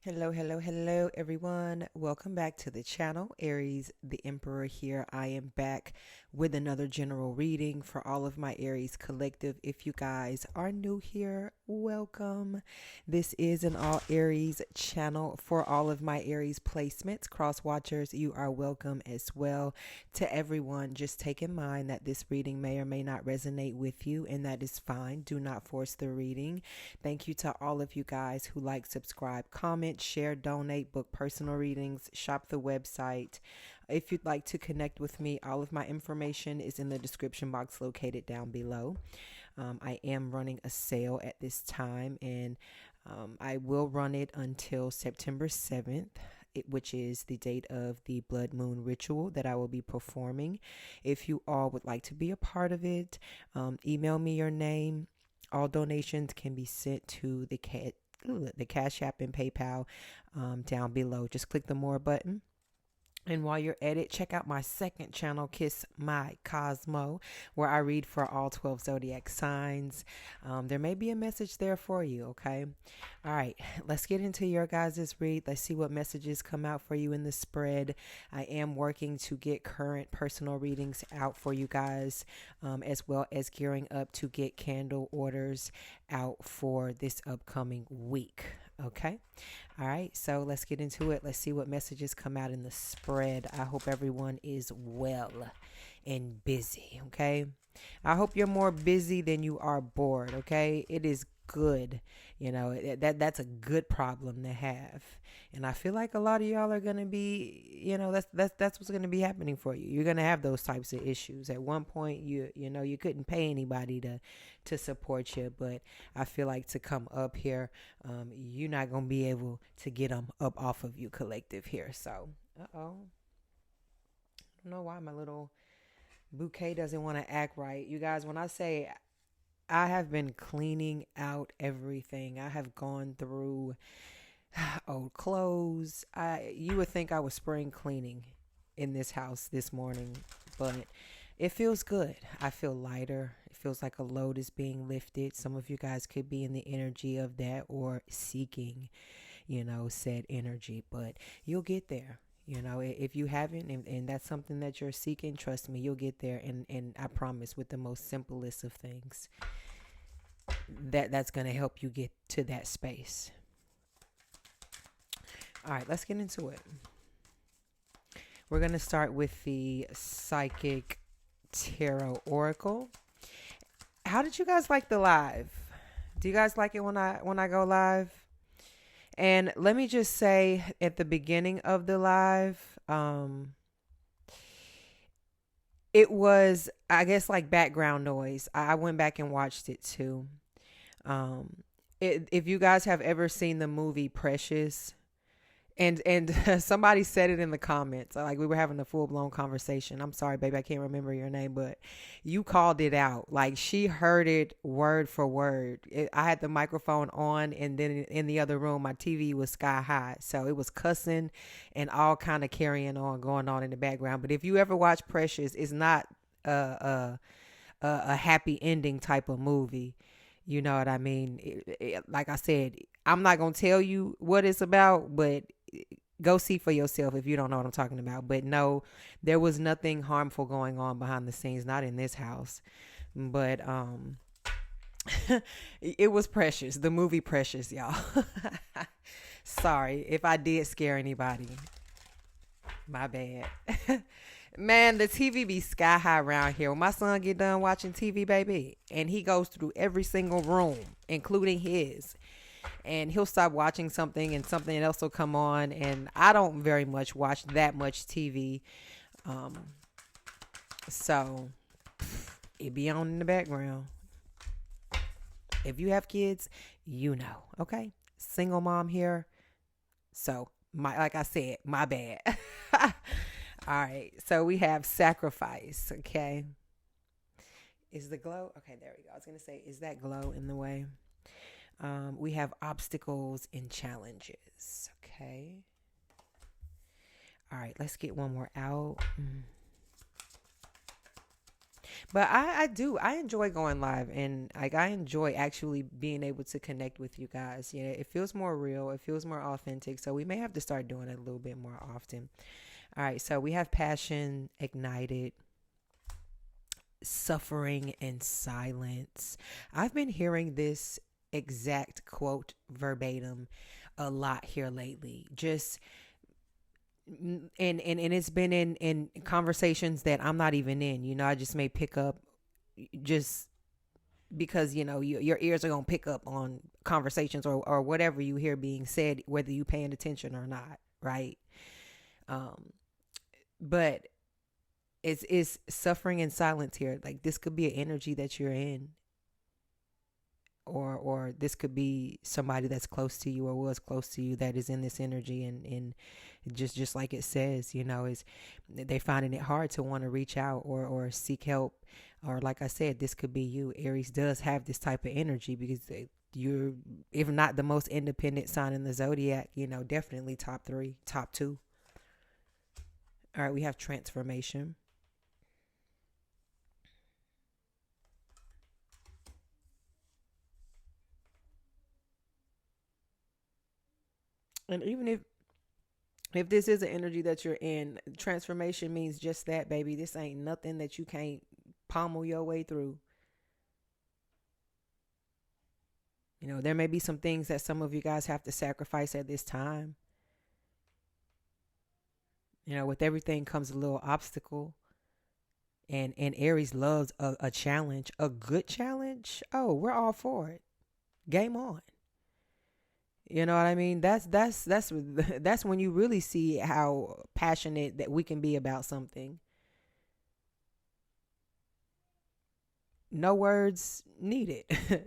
Hello, hello, hello, everyone. Welcome back to the channel. Aries, the Emperor here. I am back with another general reading for all of my Aries collective. If you guys are new here, welcome. This is an all Aries channel for all of my Aries placements. Cross watchers, you are welcome as well. To everyone, just take in mind that this reading may or may not resonate with you, and that is fine. Do not force the reading. Thank you to all of you guys who like, subscribe, comment, share, donate, book personal readings, shop the website. If you'd like to connect with me, all of my information is in the description box located down below. I am running a sale at this time, and I will run it until September 7th. Which is the date of the blood moon ritual that I will be performing. If you all would like to be a part of it, email me your name. All donations can be sent to the Cash App and PayPal down below. Just click the More button. And while you're at it, check out my second channel, Kiss My Cosmo, where I read for all 12 zodiac signs. There may be a message there for you, okay? All right, let's get into your guys' read. Let's see what messages come out for you in the spread. I am working to get current personal readings out for you guys, as well as gearing up to get candle orders out for this upcoming week. Okay. All right. So let's get into it. Let's see what messages come out in the spread. I hope everyone is well and busy. Okay. I hope you're more busy than you are bored. Okay. It is good. You know, that's a good problem to have. And I feel like a lot of y'all are going to be, that's what's going to be happening for you. You're going to have those types of issues. At one point, you couldn't pay anybody to support you, but I feel like to come up here, you're not going to be able to get them up off of you collective here. So, uh-oh. I don't know why my little bouquet doesn't want to act right. You guys, when I say I have been cleaning out everything, I have gone through old clothes. You would think I was spring cleaning in this house this morning, but it feels good. I feel lighter. It feels like a load is being lifted. Some of you guys could be in the energy of that or seeking, said energy, but you'll get there. If you haven't, and that's something that you're seeking, trust me, you'll get there. And I promise, with the most simplest of things, that's going to help you get to that space. All right, let's get into it. We're going to start with the Psychic Tarot Oracle. How did you guys like the live? Do you guys like it when I go live? And let me just say, at the beginning of the live, it was, I guess, like background noise. I went back and watched it too. If you guys have ever seen the movie Precious, and somebody said it in the comments, like we were having a full-blown conversation. I'm sorry, baby, I can't remember your name, but you called it out. Like, she heard it word for word. I had the microphone on, and then in the other room, my TV was sky high. So it was cussing and all kind of carrying on, going on in the background. But if you ever watch Precious, it's not a happy ending type of movie. You know what I mean? Like I said, I'm not going to tell you what it's about, but go see for yourself if you don't know what I'm talking about. But no, there was nothing harmful going on behind the scenes, not in this house. But it was Precious, the movie Precious, y'all. Sorry if I did scare anybody. My bad. Man, the TV be sky high around here. When my son get done watching TV, baby, and he goes through every single room, including his, and he'll stop watching something and something else will come on, and I don't very much watch that much TV. So it be on in the background. If you have kids, okay? Single mom here. So, like I said, my bad. All right, so we have sacrifice, okay? Is the glow? Okay, there we go. I was going to say, is that glow in the way? We have obstacles and challenges, okay? All right, let's get one more out. But I enjoy going live, and like I enjoy actually being able to connect with you guys. You know, it feels more real, it feels more authentic. So we may have to start doing it a little bit more often. All right, so we have passion ignited, suffering and silence. I've been hearing this exact quote verbatim a lot here lately. Just and it's been in conversations that I'm not even in. You know, I just may pick up just because you know your ears are gonna pick up on conversations or whatever you hear being said, whether you paying attention or not, right? Um, but it's suffering in silence here. Like this could be an energy that you're in, or this could be somebody that's close to you or was close to you that is in this energy, and just like it says, you know, is they finding it hard to want to reach out or seek help, or like I said, this could be you. Aries does have this type of energy because you're, if not the most independent sign in the zodiac, you know, definitely top 3, top 2. All right, we have transformation. And even if this is an energy that you're in, transformation means just that, baby. This ain't nothing that you can't pommel your way through. You know, there may be some things that some of you guys have to sacrifice at this time. You know, with everything comes a little obstacle. And Aries loves a challenge, a good challenge. Oh, we're all for it. Game on. You know what I mean? That's when you really see how passionate that we can be about something. No words needed.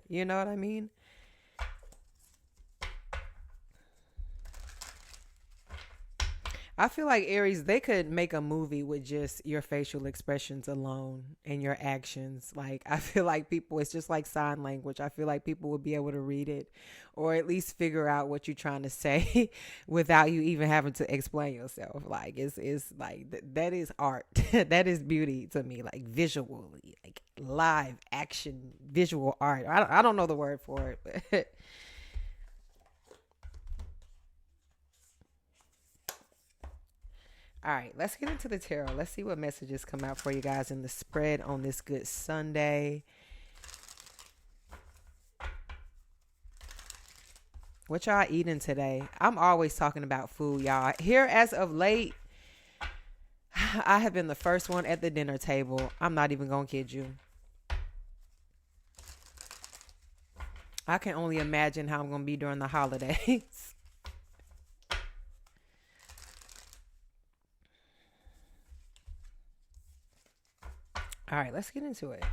You know what I mean? I feel like Aries, they could make a movie with just your facial expressions alone and your actions. Like, I feel like people, it's just like sign language. I feel like people would be able to read it or at least figure out what you're trying to say without you even having to explain yourself. Like, it's like that is art. That is beauty to me, like visually, like live action, visual art. I don't know the word for it, but all right, let's get into the tarot. Let's see what messages come out for you guys in the spread on this good Sunday. What y'all eating today? I'm always talking about food, y'all. Here as of late, I have been the first one at the dinner table. I'm not even gonna kid you. I can only imagine how I'm gonna be during the holidays. All right, let's get into it.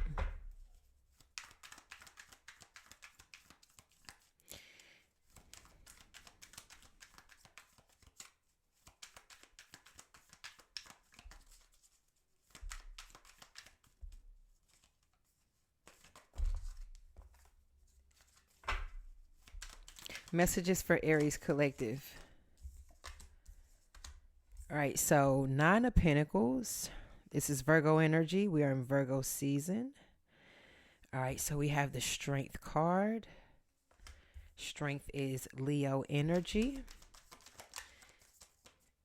Messages for Aries Collective. All right, so 9 of Pentacles. This is Virgo energy. We are in Virgo season. All right, so we have the Strength card. Strength is Leo energy.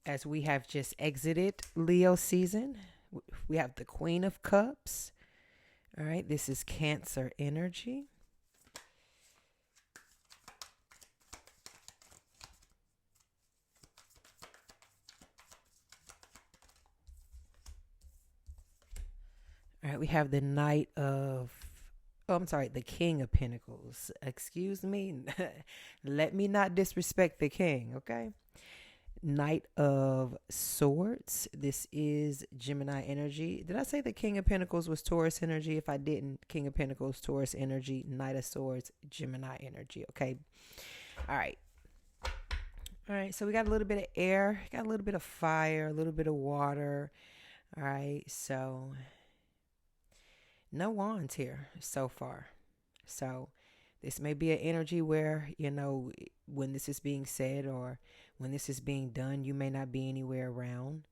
As we have just exited Leo season, we have the Queen of Cups. All right, this is Cancer energy. All right, we have the Knight of, oh, I'm sorry, the King of Pentacles. Excuse me. Let me not disrespect the King, okay? Knight of Swords. This is Gemini energy. Did I say the King of Pentacles was Taurus energy? If I didn't, King of Pentacles, Taurus energy. Knight of Swords, Gemini energy, okay? All right. All right, so we got a little bit of air, got a little bit of fire, a little bit of water. All right, so no wands here so far. So this may be an energy where, you know, when this is being said or when this is being done, you may not be anywhere around.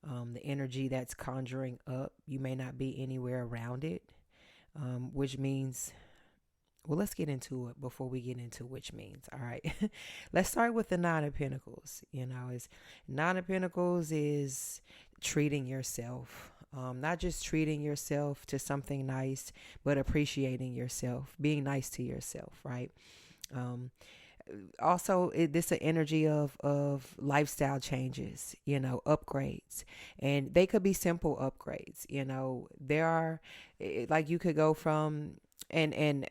The energy that's conjuring up, you may not be anywhere around it, which means, well, let's get into it before we get into which means. All right. Let's start with the Nine of Pentacles. Is Nine of Pentacles is treating yourself. Not just treating yourself to something nice, but appreciating yourself, being nice to yourself, right? Also, this an energy of lifestyle changes, upgrades, and they could be simple upgrades. There are, like, you could go from, and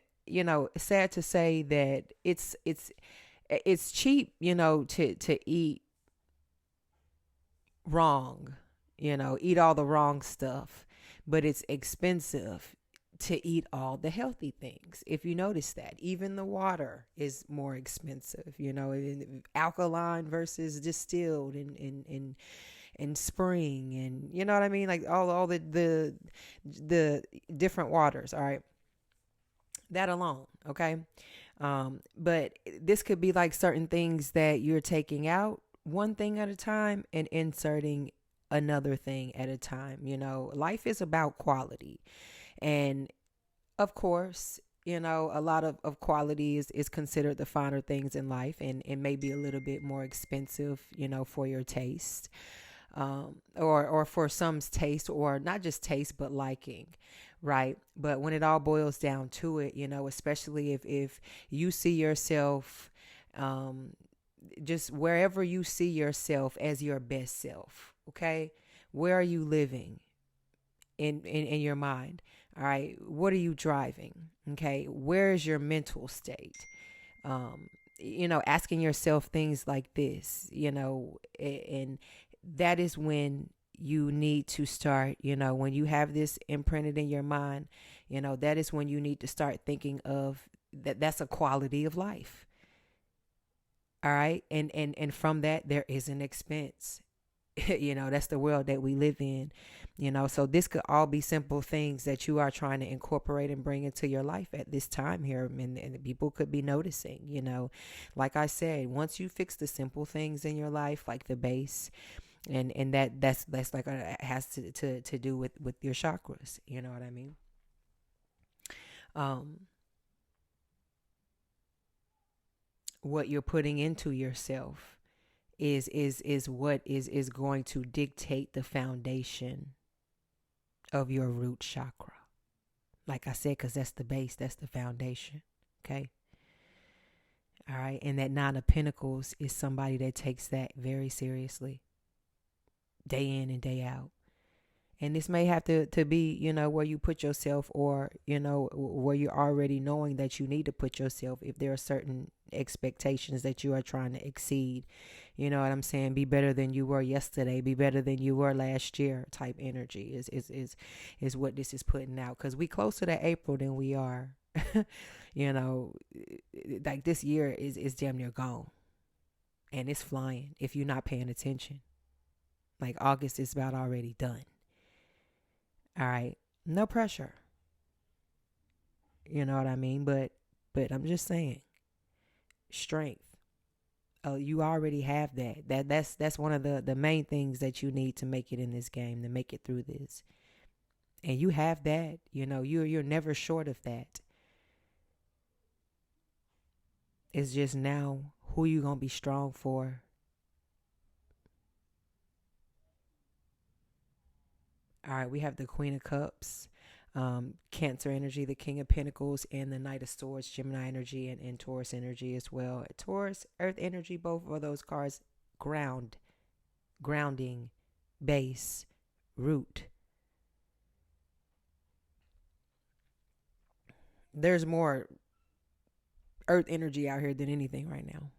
sad to say that it's cheap, to eat wrong, eat all the wrong stuff, but it's expensive to eat all the healthy things. If you notice that, even the water is more expensive, alkaline versus distilled in spring, and you know what I mean, like all the different waters. All right, that alone, okay. But this could be like certain things that you're taking out one thing at a time and inserting another thing at a time. Life is about quality. And of course, a lot of quality is considered the finer things in life, and it may be a little bit more expensive, for your taste, or for some's taste, or not just taste, but liking, right? But when it all boils down to it, especially if you see yourself, just wherever you see yourself as your best self, okay? Where are you living in your mind? All right. What are you driving? Okay. Where is your mental state? Asking yourself things like this, and that is when you need to start, when you have this imprinted in your mind, that is when you need to start thinking of that's a quality of life. All right. And from that, there is an expense. That's the world that we live in, so this could all be simple things that you are trying to incorporate and bring into your life at this time here. And people could be noticing, like I said, once you fix the simple things in your life, like the base, and that's like, has to do with your chakras. You know what I mean? What you're putting into yourself is what is going to dictate the foundation of your root chakra. Like I said, because that's the base, that's the foundation. Okay. All right. And that Nine of Pentacles is somebody that takes that very seriously, day in and day out. And this may have to be, where you put yourself, or, where you're already knowing that you need to put yourself if there are certain expectations that you are trying to exceed. You know what I'm saying? Be better than you were yesterday. Be better than you were last year type energy is what this is putting out. Because we closer to April than we are, like this year is damn near gone. And it's flying if you're not paying attention. Like August is about already done. All right. No pressure. You know what I mean? But I'm just saying, strength. You already have that. That's one of the main things that you need to make it in this game, to make it through this. And you have that. You're never short of that. It's just now who you gonna be strong for. All right, we have the Queen of Cups, Cancer energy, the King of Pentacles, and the Knight of Swords, Gemini energy, and Taurus energy as well. Taurus, Earth energy, both of those cards, grounding, base, root. There's more Earth energy out here than anything right now.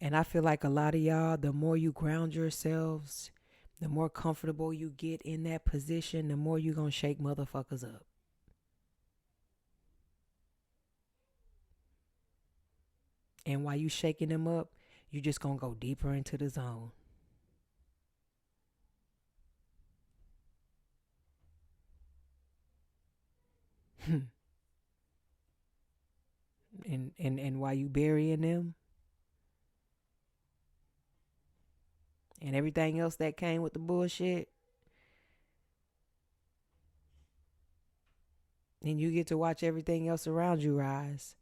And I feel like a lot of y'all, the more you ground yourselves, the more comfortable you get in that position, the more you're going to shake motherfuckers up. And while you shaking them up, you just going to go deeper into the zone. And while you burying them, And everything else that came with the bullshit, and you get to watch everything else around you rise.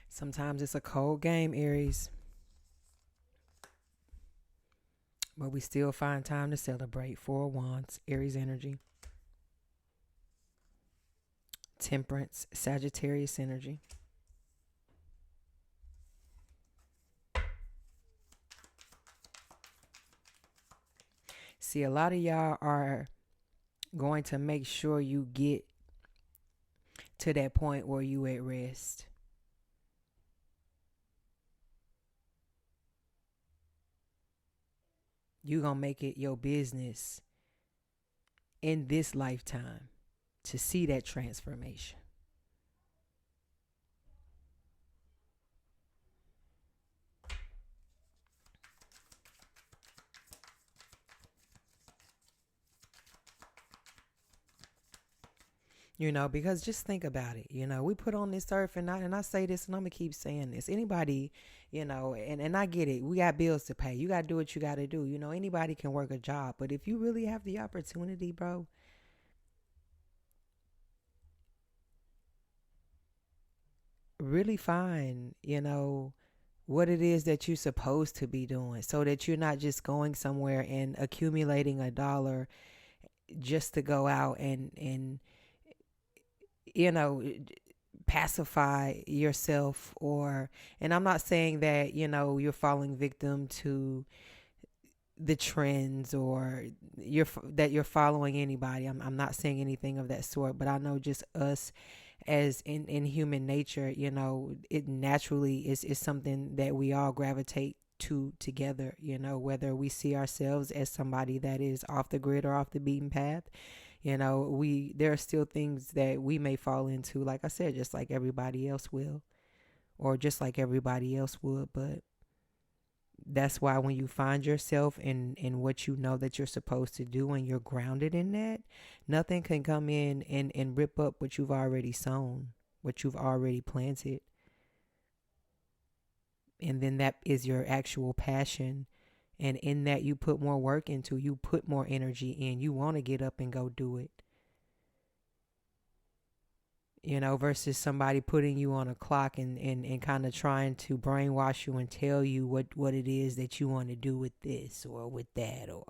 Sometimes it's a cold game, Aries, but we still find time to celebrate. Four of Wands, Aries energy. Temperance, Sagittarius energy. See, a lot of y'all are going to make sure you get to that point where you at rest. You gonna make it your business in this lifetime to see that transformation. Because just think about it. We put on this earth, and I say this, and I'm gonna keep saying this. Anybody, and I get it. We got bills to pay. You gotta do what you gotta do. Anybody can work a job, but if you really have the opportunity, bro, really find, what it is that you're supposed to be doing, so that you're not just going somewhere and accumulating a dollar just to go out and you know pacify yourself. And I'm not saying that you're falling victim to the trends, or you're following anybody. I'm not saying anything of that sort, but I know just us as in human nature, it naturally is something that we all gravitate to together, whether we see ourselves as somebody that is off the grid or off the beaten path. There are still things that we may fall into, like I said, just like everybody else will, or just like everybody else would. But that's why when you find yourself in what you know that you're supposed to do, and you're grounded in that, nothing can come in and rip up what you've already sown, what you've already planted. And then that is your actual passion. And in that, you put more work into, you put more energy in, you want to get up and go do it. Versus somebody putting you on a clock and kind of trying to brainwash you and tell you what it is that you want to do with this or with that, or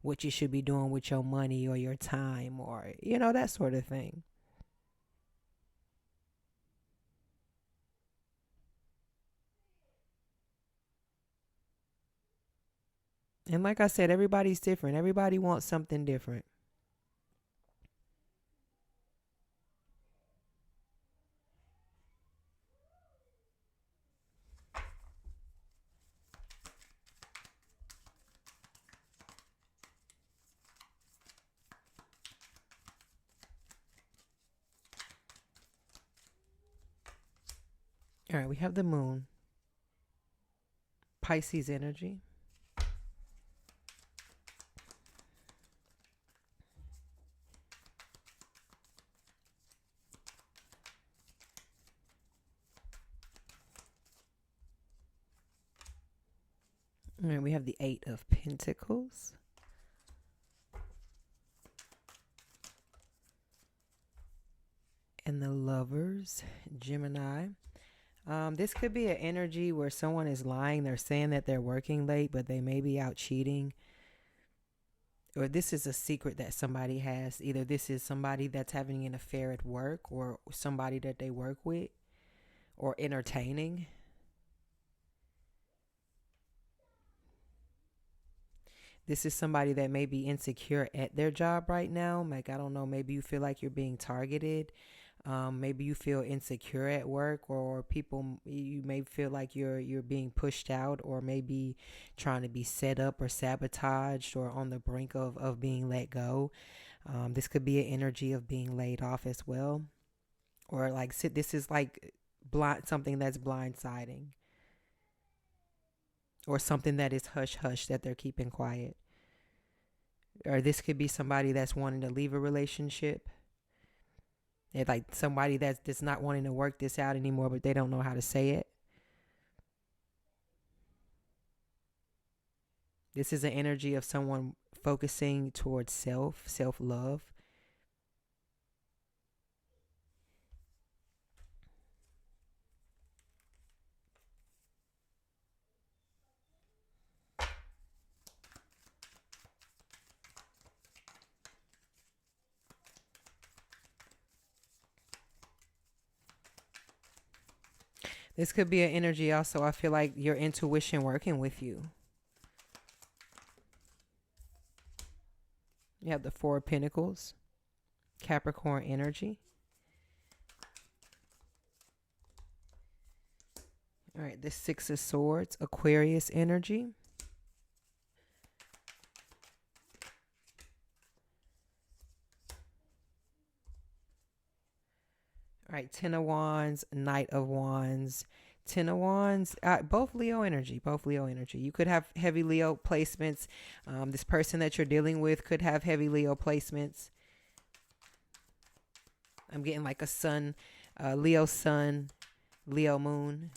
what you should be doing with your money or your time, or, that sort of thing. And like I said, everybody's different. Everybody wants something different. All right, we have the moon, Pisces energy. All right, we have the Eight of Pentacles. And the Lovers, Gemini. This could be an energy where someone is lying. They're saying that they're working late, but they may be out cheating. Or this is a secret that somebody has. Either this is somebody that's having an affair at work, or somebody that they work with, or entertaining. This is somebody that may be insecure at their job right now. Like, I don't know, maybe you feel like you're being targeted. Maybe you feel insecure at work, or you may feel like you're being pushed out, or maybe trying to be set up or sabotaged, or on the brink of being let go. This could be an energy of being laid off as well. Or this is like something that's blindsiding. or something that is hush hush that they're keeping quiet. Or this could be somebody that's wanting to leave a relationship. It's like somebody that's not wanting to work this out anymore, but they don't know how to say it. This is an energy of someone focusing towards self-love. This could be an energy also. I feel like your intuition working with you. You have the Four of Pentacles, Capricorn energy. All right, the Six of Swords, Aquarius energy. All right, Ten of Wands, Knight of Wands. Ten of Wands, both Leo energy, both Leo energy. You could have heavy Leo placements. This person that you're dealing with could have heavy Leo placements. I'm getting like a sun, Leo sun, Leo moon.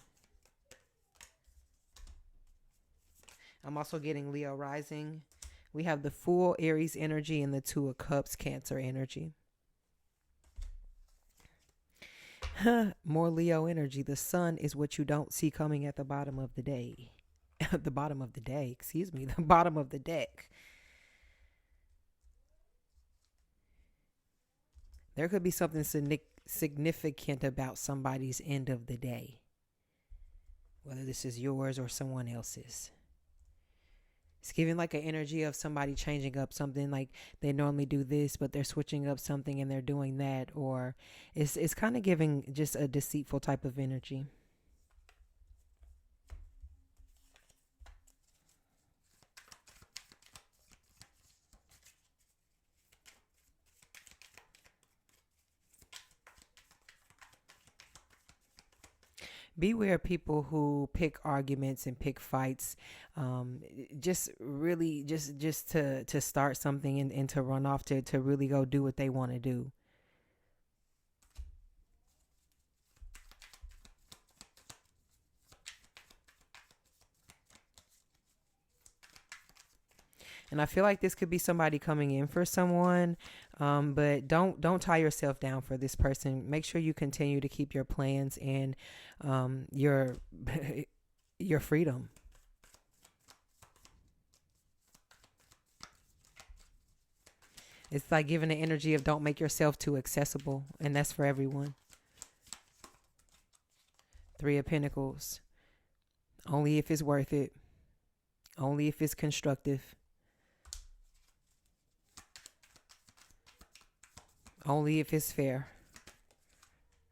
I'm also getting Leo rising. We have the Fool, Aries energy, and the Two of Cups, Cancer energy. More Leo energy. The sun is what you don't see coming at the bottom of the day. The bottom of the day, excuse me, the bottom of the deck. There could be something significant about somebody's end of the day, whether this is yours or someone else's. It's giving like an energy of somebody changing up something, like they normally do this, but they're switching up something and they're doing that. Or it's kind of giving just a deceitful type of energy. Beware people who pick arguments and pick fights, just really just to start something and to run off to really go do what they want to do. And I feel like this could be somebody coming in for someone, but don't tie yourself down for this person. Make sure you continue to keep your plans and your your freedom. It's like giving the energy of don't make yourself too accessible, and that's for everyone. Three of Pentacles. Only if it's worth it. Only if it's constructive. Only if it's fair.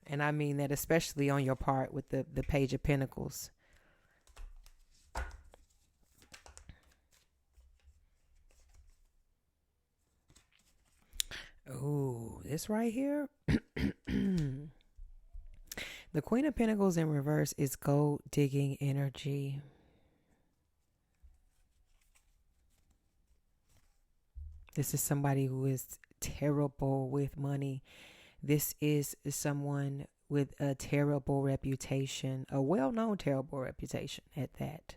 And I mean that especially on your part with the Page of Pentacles. Oh, this right here. The Queen of Pentacles in reverse is gold digging energy. This is somebody who is terrible with money. This is someone with a terrible reputation, a well-known terrible reputation at that.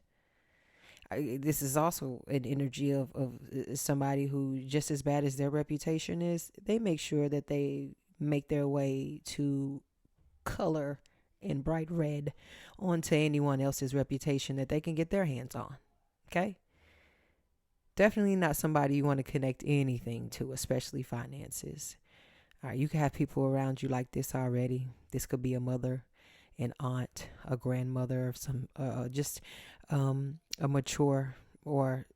This is also an energy of somebody who, just as bad as their reputation is, they make sure that they make their way to color in bright red onto anyone else's reputation that they can get their hands on. Okay? Definitely not somebody you want to connect anything to, especially finances. All right, you can have people around you like this already. This could be a mother, an aunt, a grandmother, some just a mature, or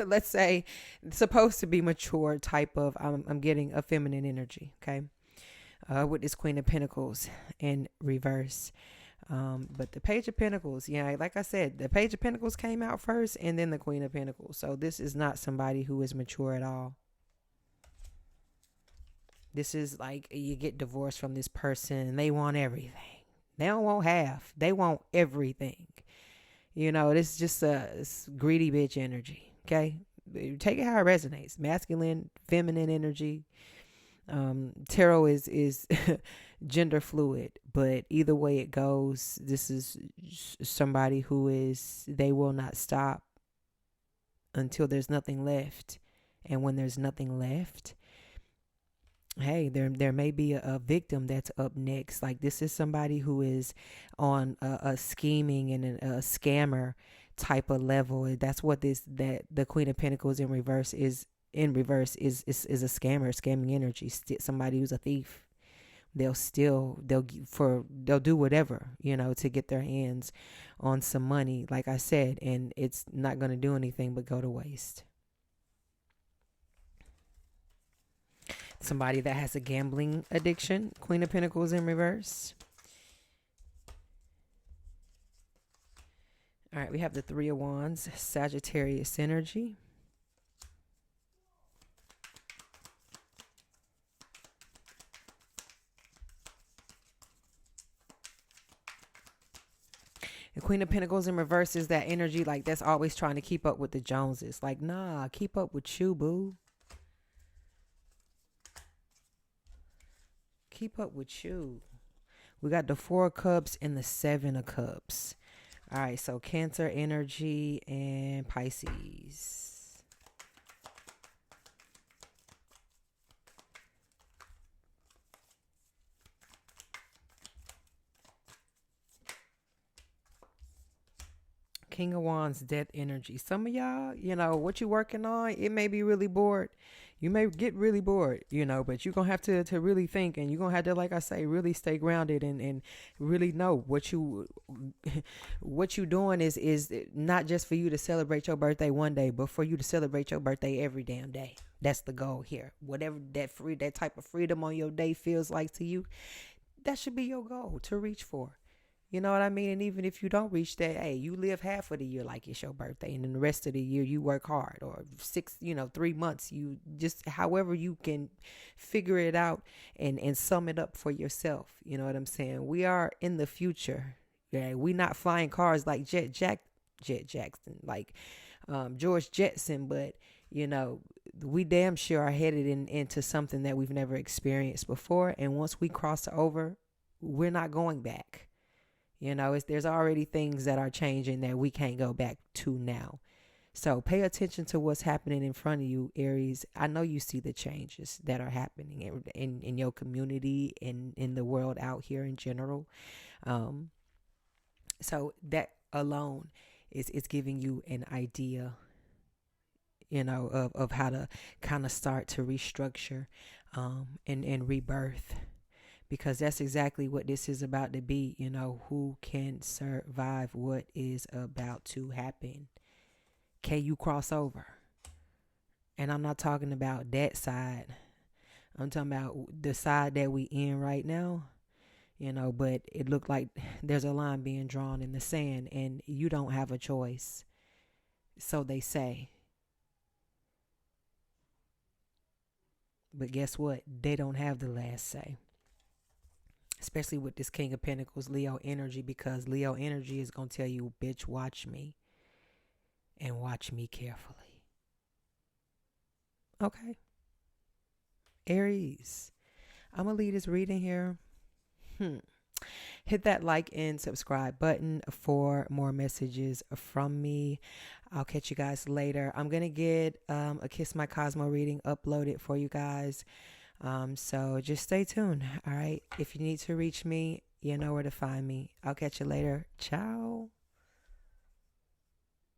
let's say supposed to be mature type of. I'm getting a feminine energy. Okay, with this Queen of Pentacles in reverse. But the Page of Pentacles, yeah, like I said, the Page of Pentacles came out first and then the Queen of Pentacles. So this is not somebody who is mature at all. This is like you get divorced from this person and they want everything. They don't want half. They want everything. This is just it's greedy bitch energy. Okay. Take it how it resonates. Masculine, feminine energy. Tarot is gender fluid, but either way it goes, this is somebody they will not stop until there's nothing left. And when there's nothing left, hey, there may be a victim that's up next. Like, this is somebody who is on a scheming and a scammer type of level. That's what the Queen of Pentacles in reverse is. In reverse is a scammer, scamming energy. Somebody who's a thief. They'll do whatever, to get their hands on some money, like I said, and it's not going to do anything but go to waste. Somebody that has a gambling addiction, Queen of Pentacles in reverse. All right, we have the Three of Wands, Sagittarius energy. The Queen of Pentacles in reverse is that energy like that's always trying to keep up with the Joneses. Like, nah, keep up with you, boo. Keep up with you. We got the Four of Cups and the Seven of Cups. All right, so Cancer energy and Pisces. King of Wands, Death energy. Some of y'all, what you working on, it may be really bored. You may get really bored, but you're going to have to really think, and you're going to have to, like I say, really stay grounded and really know what you doing is not just for you to celebrate your birthday one day, but for you to celebrate your birthday every damn day. That's the goal here. Whatever that type of freedom on your day feels like to you, that should be your goal to reach for. You know what I mean? And even if you don't reach that, hey, you live half of the year like it's your birthday, and then the rest of the year you work hard, or 3 months, you just, however you can figure it out and sum it up for yourself. You know what I'm saying? We are in the future. Yeah, we not flying cars like Jet Jackson, like George Jetson, but we damn sure are headed into something that we've never experienced before. And once we cross over, we're not going back. There's already things that are changing that we can't go back to now. So pay attention to what's happening in front of you, Aries. I know you see the changes that are happening in your community and in the world out here in general. So that alone is giving you an idea, of how to kind of start to restructure and rebirth. Because that's exactly what this is about to be. Who can survive what is about to happen? Can you cross over? And I'm not talking about that side. I'm talking about the side that we in right now. But it looked like there's a line being drawn in the sand, and you don't have a choice. So they say. But guess what? They don't have the last say. Especially with this King of Pentacles, Leo energy, because Leo energy is going to tell you, bitch, watch me. And watch me carefully. Okay. Aries. I'm going to leave this reading here. Hit that like and subscribe button for more messages from me. I'll catch you guys later. I'm going to get a Kiss My Cosmo reading uploaded for you guys. So just stay tuned. All right. If you need to reach me, you know where to find me. I'll catch you later. Ciao.